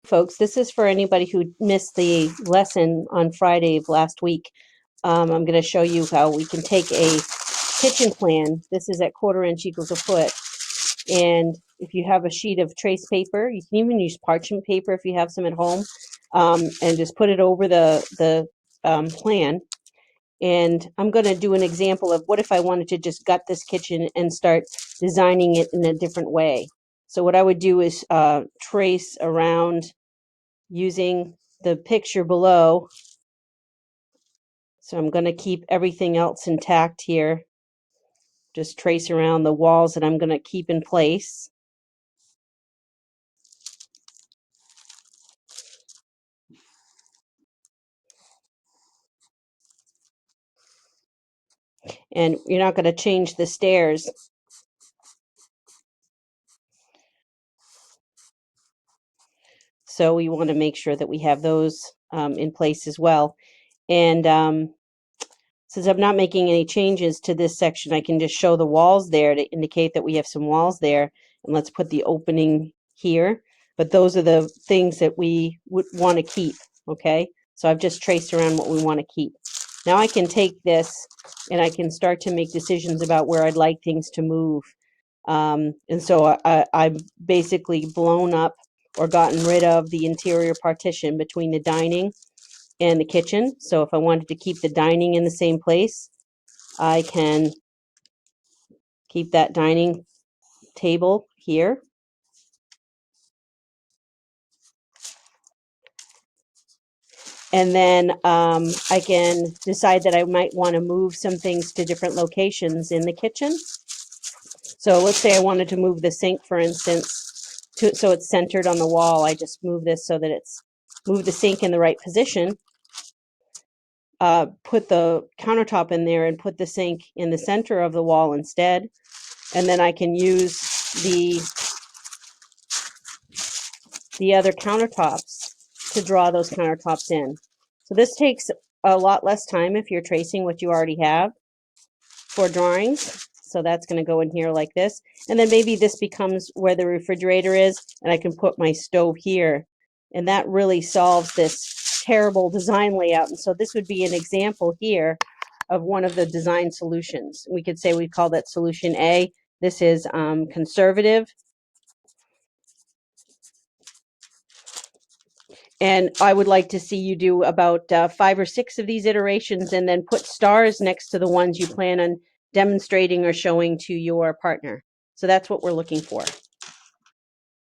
Folks, this is for anybody who missed the lesson on Friday of last week. I'm going to show you how we can take a kitchen plan. This is at 1/4 inch equals a foot. And if you have a sheet of trace paper, you can even use parchment paper if you have some at home, and just put it over the plan. And I'm going to do an example of what if I wanted to just gut this kitchen and start designing it in a different way. So what I would do is trace around using the picture below. So I'm going to keep everything else intact here. Just trace around the walls that I'm going to keep in place. And you're not going to change the stairs. So we want to make sure that we have those in place as well. And since I'm not making any changes to this section, I can just show the walls there to indicate that we have some walls there. And let's put the opening here. But those are the things that we would want to keep, okay? So I've just traced around what we want to keep. Now I can take this and I can start to make decisions about where I'd like things to move. And so I've basically blown up or gotten rid of the interior partition between the dining and the kitchen. So if I wanted to keep the dining in the same place, I can keep that dining table here. And then I can decide that I might want to move some things to different locations in the kitchen. So let's say I wanted to move the sink, for instance, so it's centered on the wall. I just move this so that it's move the sink in the right position. Put the countertop in there and put the sink in the center of the wall instead. And then I can use the other countertops to draw those countertops in. So this takes a lot less time if you're tracing what you already have for drawings. So that's going to go in here like this. And then maybe this becomes where the refrigerator is, and I can put my stove here. And that really solves this terrible design layout. And so this would be an example here of one of the design solutions. We could say we call that solution A. This is conservative. And I would like to see you do about 5 or 6 of these iterations and then put stars next to the ones you plan on demonstrating or showing to your partner. So that's what we're looking for.